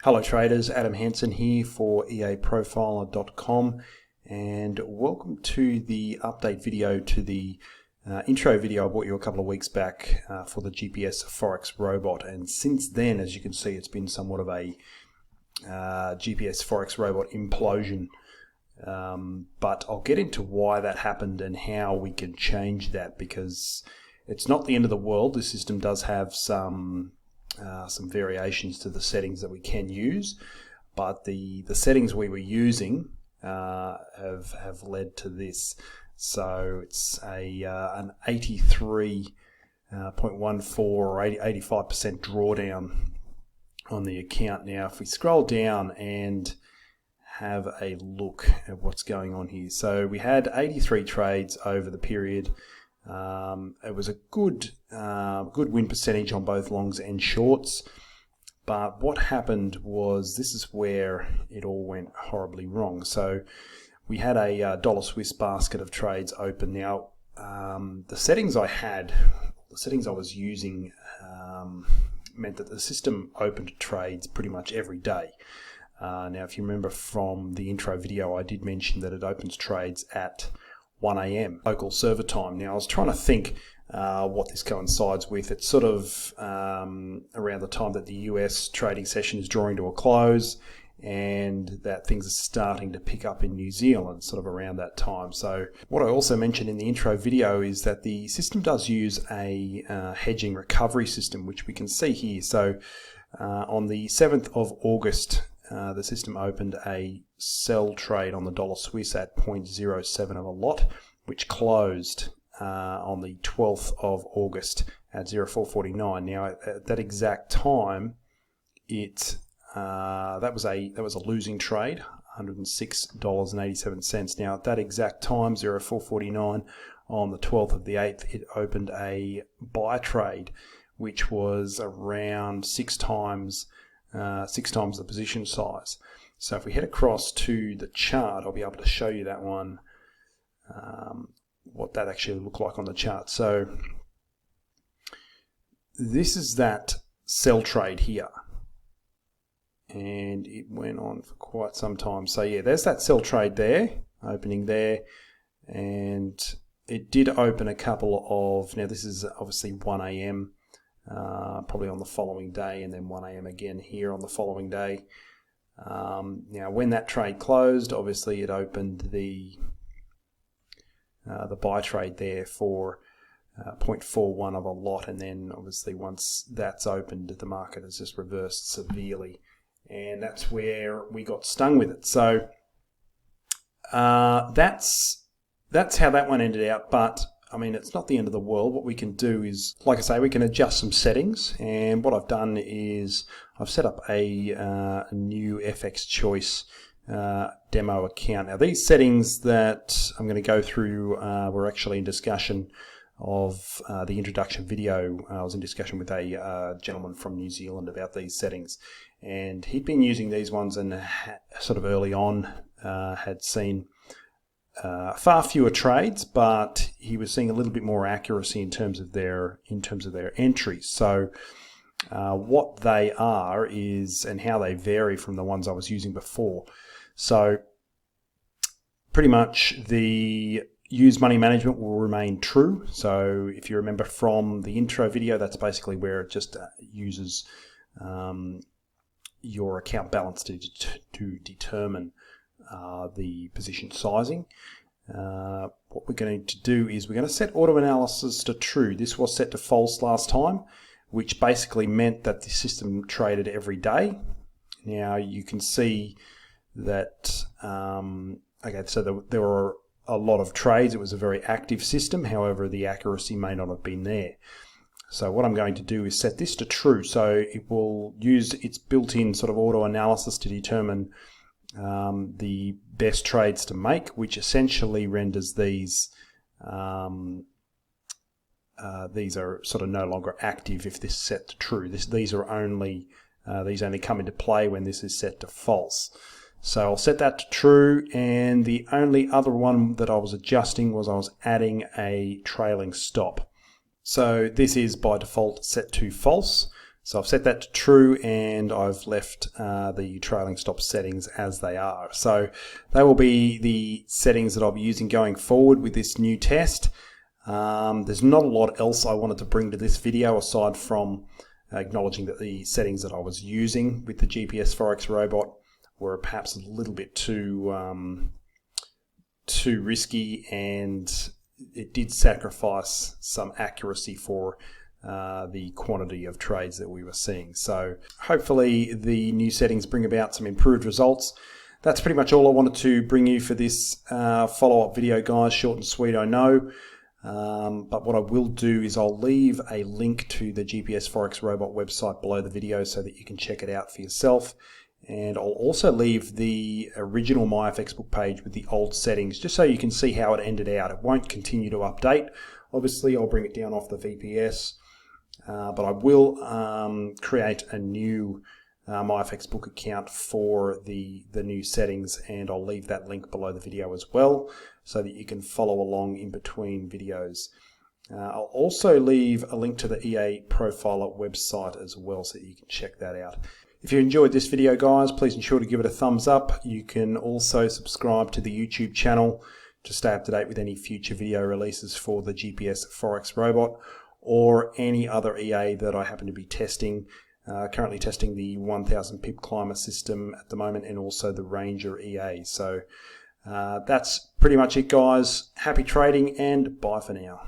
Hello traders, Adam Hansen here for eaprofiler.com and welcome to the update video to the intro video I brought you a couple of weeks back for the GPS Forex robot. And since then, as you can see, it's been somewhat of a GPS Forex robot implosion. But I'll get into why that happened and how we can change that, because it's not the end of the world. The system does have some variations to the settings that we can use, but the settings we were using have led to this. So it's an 83.14 or 85% drawdown on the account. Now if we scroll down and have a look at what's going on here, so we had 83 trades over the period. It was a good win percentage on both longs and shorts, but what happened was, this is where it all went horribly wrong. So we had a dollar Swiss basket of trades open. Now the settings I was using meant that the system opened trades pretty much every day. Now if you remember from the intro video, I did mention that it opens trades at 1 AM local server time. Now I was trying to think what this coincides with. It's sort of around the time that the US trading session is drawing to a close and that things are starting to pick up in New Zealand, sort of around that time. So what I also mentioned in the intro video is that the system does use a hedging recovery system, which we can see here. So on the 7th of August, the system opened a sell trade on the dollar Swiss at 0.07 of a lot, which closed on the 12th of August at 0.449. Now at that exact time, that was a losing trade, $106.87. Now at that exact time, 0.449 on the 12th of the 8th, it opened a buy trade, which was around six times the position size. So if we head across to the chart, I'll be able to show you that one, what that actually looked like on the chart. So this is that sell trade here, and it went on for quite some time. So yeah, there's that sell trade there, opening there, and it did open a couple of, now this is obviously 1 AM, probably on the following day, and then 1 AM again here on the following day. Now when that trade closed, obviously it opened the buy trade there for 0.41 of a lot, and then obviously once that's opened, the market has just reversed severely, and that's where we got stung with it. So that's how that one ended out. But I mean, it's not the end of the world. What we can do is, like I say, we can adjust some settings. And what I've done is I've set up a new FX Choice demo account. Now these settings that I'm going to go through were actually in discussion of the introduction video. I was in discussion with a gentleman from New Zealand about these settings, and he'd been using these ones and sort of early on had seen far fewer trades, but he was seeing a little bit more accuracy in terms of their entries. So what they are is, and how they vary from the ones I was using before. So pretty much the use money management will remain true. So if you remember from the intro video, that's basically where it just uses your account balance to determine the position sizing. What we're going to do is we're going to set auto analysis to true. This was set to false last time, which basically meant that the system traded every day. Now you can see that okay, so there were a lot of trades. It was a very active system, however the accuracy may not have been there. So what I'm going to do is set this to true, so it will use its built-in sort of auto analysis to determine the best trades to make, which essentially renders these are sort of no longer active if this is set to true. These only come into play when this is set to false. So I'll set that to true, and the only other one that I was adjusting was I was adding a trailing stop. So this is by default set to false. So I've set that to true, and I've left the trailing stop settings as they are. So they will be the settings that I'll be using going forward with this new test. There's not a lot else I wanted to bring to this video aside from acknowledging that the settings that I was using with the GPS Forex robot were perhaps a little bit too risky, and it did sacrifice some accuracy for the quantity of trades that we were seeing. So hopefully the new settings bring about some improved results. That's pretty much all I wanted to bring you for this follow-up video, guys. Short and sweet, I know. But what I will do is I'll leave a link to the GPS Forex Robot website below the video so that you can check it out for yourself. And I'll also leave the original MyFXBook page with the old settings just so you can see how it ended out. It won't continue to update. Obviously, I'll bring it down off the VPS, but I will create a new MyFXBook account for the new settings, and I'll leave that link below the video as well so that you can follow along in between videos. I'll also leave a link to the EA Profiler website as well so that you can check that out. If you enjoyed this video, guys, please ensure to give it a thumbs up. You can also subscribe to the YouTube channel to stay up to date with any future video releases for the GPS Forex robot or any other EA that I happen to be testing. Currently testing the 1000 pip climber system at the moment, and also the Ranger EA. So that's pretty much it, guys. Happy trading, and bye for now.